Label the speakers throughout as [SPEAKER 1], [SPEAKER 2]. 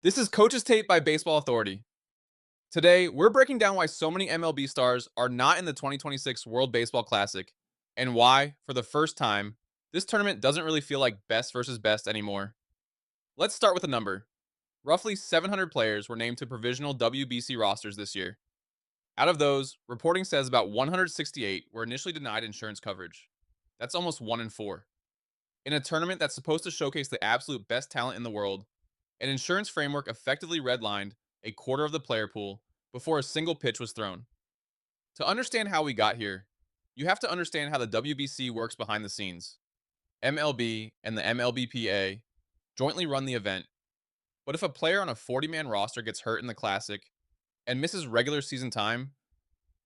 [SPEAKER 1] This is Coach's Tape by Baseball Authority. Today, we're breaking down why so many MLB stars are not in the 2026 World Baseball Classic, and why, for the first time, this tournament doesn't really feel like best versus best anymore. Let's start with a number. Roughly 700 players were named to provisional WBC rosters this year. Out of those, reporting says about 168 were initially denied insurance coverage. That's almost 1 in 4. In a tournament that's supposed to showcase the absolute best talent in the world, an insurance framework effectively redlined a quarter of the player pool before a single pitch was thrown. To understand how we got here, you have to understand how the WBC works behind the scenes. MLB and the MLBPA jointly run the event, but if a player on a 40-man roster gets hurt in the Classic and misses regular season time,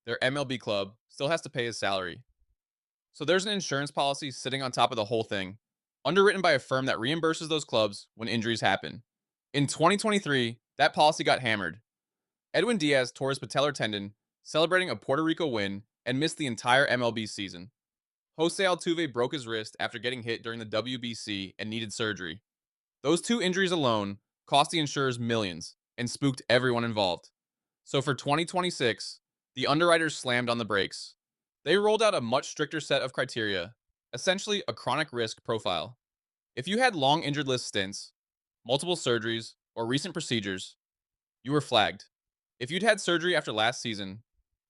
[SPEAKER 1] their MLB club still has to pay his salary. So there's an insurance policy sitting on top of the whole thing, underwritten by a firm that reimburses those clubs when injuries happen. In 2023, that policy got hammered. Edwin Diaz tore his patellar tendon, celebrating a Puerto Rico win, and missed the entire MLB season. José Altuve broke his wrist after getting hit during the WBC and needed surgery. Those two injuries alone cost the insurers millions and spooked everyone involved. So for 2026, the underwriters slammed on the brakes. They rolled out a much stricter set of criteria, essentially a chronic risk profile. If you had long injured list stints, multiple surgeries, or recent procedures, you were flagged. If you'd had surgery after last season,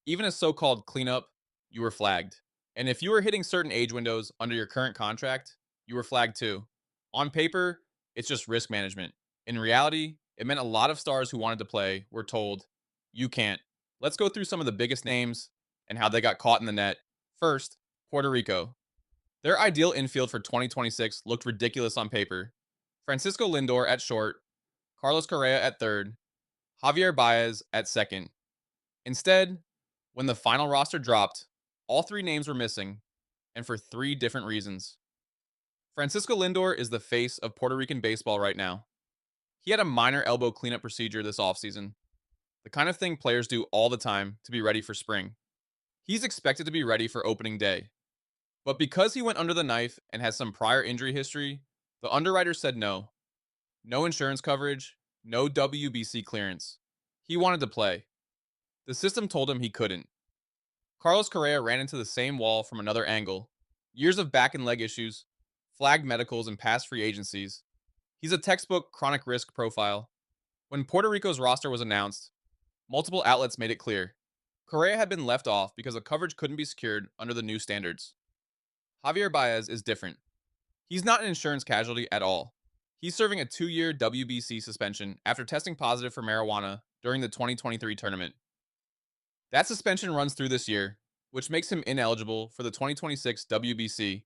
[SPEAKER 1] even a so called cleanup, you were flagged. And if you were hitting certain age windows under your current contract, you were flagged too. On paper, it's just risk management. In reality, it meant a lot of stars who wanted to play were told, you can't. Let's go through some of the biggest names and how they got caught in the net. First, Puerto Rico. Their ideal infield for 2026 looked ridiculous on paper. Francisco Lindor at short, Carlos Correa at third, Javier Baez at second. Instead, when the final roster dropped, all three names were missing, and for three different reasons. Francisco Lindor is the face of Puerto Rican baseball right now. He had a minor elbow cleanup procedure this offseason, the kind of thing players do all the time to be ready for spring. He's expected to be ready for opening day. But because he went under the knife and has some prior injury history, the underwriters said no. No insurance coverage, no WBC clearance. He wanted to play. The system told him he couldn't. Carlos Correa ran into the same wall from another angle. Years of back and leg issues, flagged medicals, and past free agencies. He's a textbook chronic risk profile. When Puerto Rico's roster was announced, multiple outlets made it clear. Correa had been left off because the coverage couldn't be secured under the new standards. Javier Baez is different. He's not an insurance casualty at all. He's serving a 2-year WBC suspension after testing positive for marijuana during the 2023 tournament. That suspension runs through this year, which makes him ineligible for the 2026 WBC,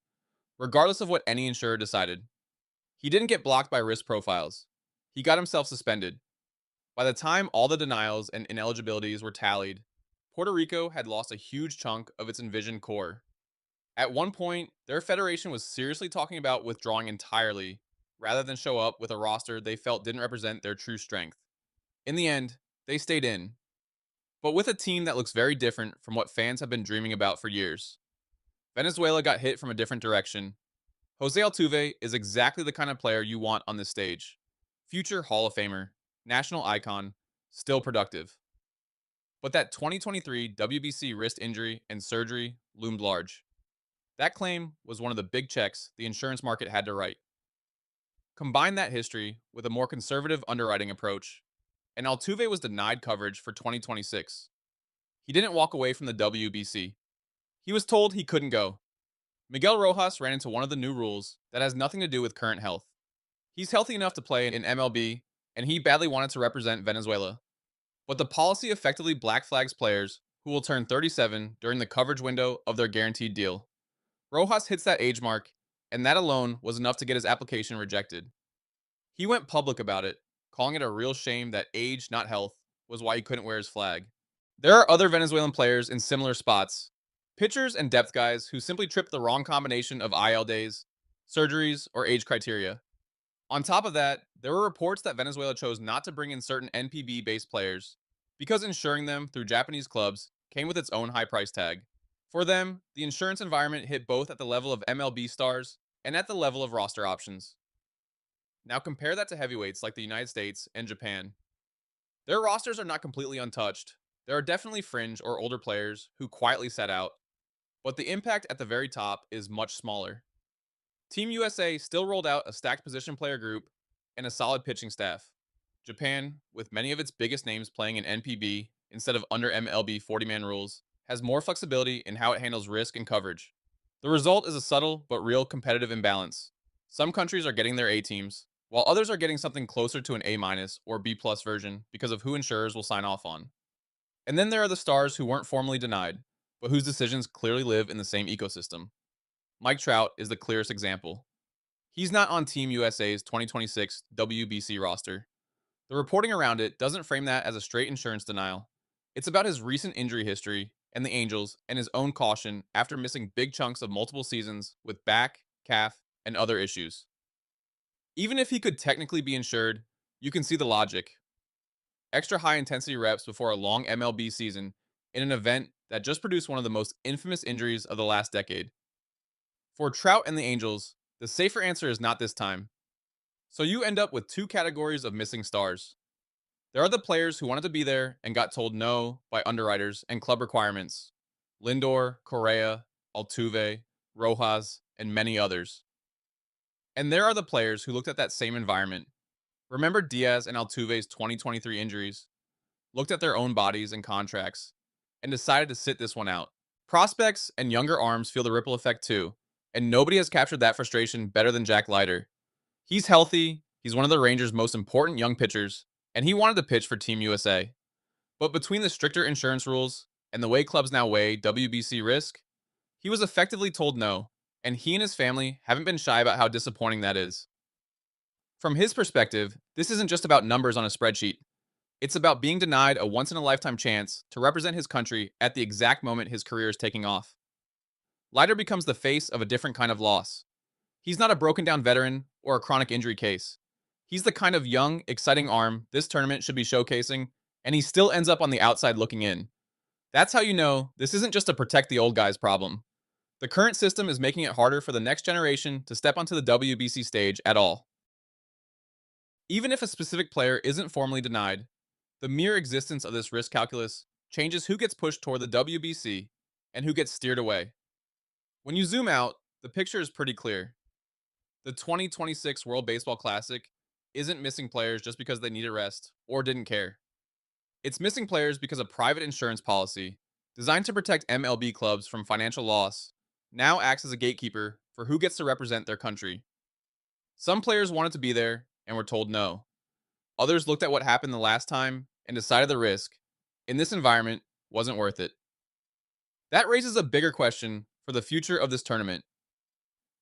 [SPEAKER 1] regardless of what any insurer decided. He didn't get blocked by risk profiles. He got himself suspended. By the time all the denials and ineligibilities were tallied, Puerto Rico had lost a huge chunk of its envisioned core. At one point, their federation was seriously talking about withdrawing entirely, rather than show up with a roster they felt didn't represent their true strength. In the end, they stayed in, but with a team that looks very different from what fans have been dreaming about for years. Venezuela got hit from a different direction. Jose Altuve is exactly the kind of player you want on this stage. Future Hall of Famer, national icon, still productive. But that 2023 WBC wrist injury and surgery loomed large. That claim was one of the big checks the insurance market had to write. Combine that history with a more conservative underwriting approach, and Altuve was denied coverage for 2026. He didn't walk away from the WBC. He was told he couldn't go. Miguel Rojas ran into one of the new rules that has nothing to do with current health. He's healthy enough to play in MLB, and he badly wanted to represent Venezuela. But the policy effectively black flags players who will turn 37 during the coverage window of their guaranteed deal. Rojas hits that age mark, and that alone was enough to get his application rejected. He went public about it, calling it a real shame that age, not health, was why he couldn't wear his flag. There are other Venezuelan players in similar spots, pitchers and depth guys who simply tripped the wrong combination of IL days, surgeries, or age criteria. On top of that, there were reports that Venezuela chose not to bring in certain NPB-based players because insuring them through Japanese clubs came with its own high price tag. For them, the insurance environment hit both at the level of MLB stars and at the level of roster options. Now compare that to heavyweights like the United States and Japan. Their rosters are not completely untouched. There are definitely fringe or older players who quietly set out, but the impact at the very top is much smaller. Team USA still rolled out a stacked position player group and a solid pitching staff. Japan, with many of its biggest names playing in NPB instead of under MLB 40-man rules, has more flexibility in how it handles risk and coverage. The result is a subtle but real competitive imbalance. Some countries are getting their A teams, while others are getting something closer to an A minus or B plus version because of who insurers will sign off on. And then there are the stars who weren't formally denied, but whose decisions clearly live in the same ecosystem. Mike Trout is the clearest example. He's not on Team USA's 2026 WBC roster. The reporting around it doesn't frame that as a straight insurance denial. It's about his recent injury history and the Angels and his own caution after missing big chunks of multiple seasons with back, calf, and other issues. Even if he could technically be insured, you can see the logic. Extra high intensity reps before a long MLB season in an event that just produced one of the most infamous injuries of the last decade. For Trout and the Angels, the safer answer is not this time. So you end up with two categories of missing stars. There are the players who wanted to be there and got told no by underwriters and club requirements. Lindor, Correa, Altuve, Rojas, and many others. And there are the players who looked at that same environment. Remember Diaz and Altuve's 2023 injuries, looked at their own bodies and contracts, and decided to sit this one out. Prospects and younger arms feel the ripple effect too, and nobody has captured that frustration better than Jack Leiter. He's healthy, he's one of the Rangers' most important young pitchers, and he wanted to pitch for Team USA. But between the stricter insurance rules and the way clubs now weigh WBC risk, he was effectively told no, and he and his family haven't been shy about how disappointing that is. From his perspective, this isn't just about numbers on a spreadsheet. It's about being denied a once in a lifetime chance to represent his country at the exact moment his career is taking off. Leiter becomes the face of a different kind of loss. He's not a broken down veteran or a chronic injury case. He's the kind of young, exciting arm this tournament should be showcasing, and he still ends up on the outside looking in. That's how you know this isn't just a protect the old guys problem. The current system is making it harder for the next generation to step onto the WBC stage at all. Even if a specific player isn't formally denied, the mere existence of this risk calculus changes who gets pushed toward the WBC and who gets steered away. When you zoom out, the picture is pretty clear. The 2026 World Baseball Classic isn't missing players just because they need a rest or didn't care. It's missing players because a private insurance policy, designed to protect MLB clubs from financial loss, now acts as a gatekeeper for who gets to represent their country. Some players wanted to be there and were told no. Others looked at what happened the last time and decided the risk, in this environment, wasn't worth it. That raises a bigger question for the future of this tournament.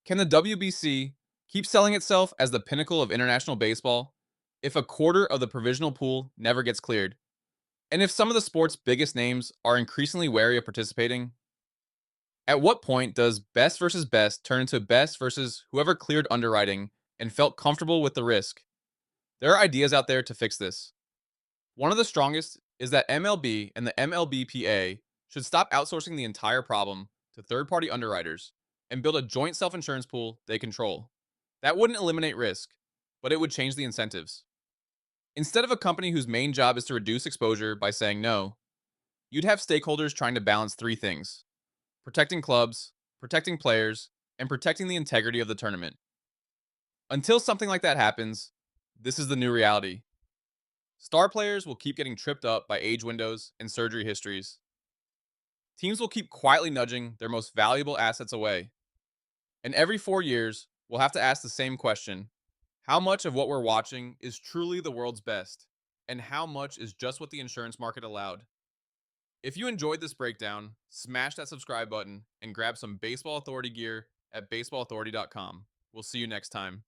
[SPEAKER 1] Can the WBC keep selling itself as the pinnacle of international baseball if a quarter of the provisional pool never gets cleared? And if some of the sport's biggest names are increasingly wary of participating? At what point does best versus best turn into best versus whoever cleared underwriting and felt comfortable with the risk? There are ideas out there to fix this. One of the strongest is that MLB and the MLBPA should stop outsourcing the entire problem to third party underwriters and build a joint self insurance pool they control. That wouldn't eliminate risk, but it would change the incentives. Instead of a company whose main job is to reduce exposure by saying no, you'd have stakeholders trying to balance three things: protecting clubs, protecting players, and protecting the integrity of the tournament. Until something like that happens, this is the new reality. Star players will keep getting tripped up by age windows and surgery histories. Teams will keep quietly nudging their most valuable assets away. And every 4 years, we'll have to ask the same question: how much of what we're watching is truly the world's best? And how much is just what the insurance market allowed? If you enjoyed this breakdown, smash that subscribe button and grab some Baseball Authority gear at baseballauthority.com. We'll see you next time.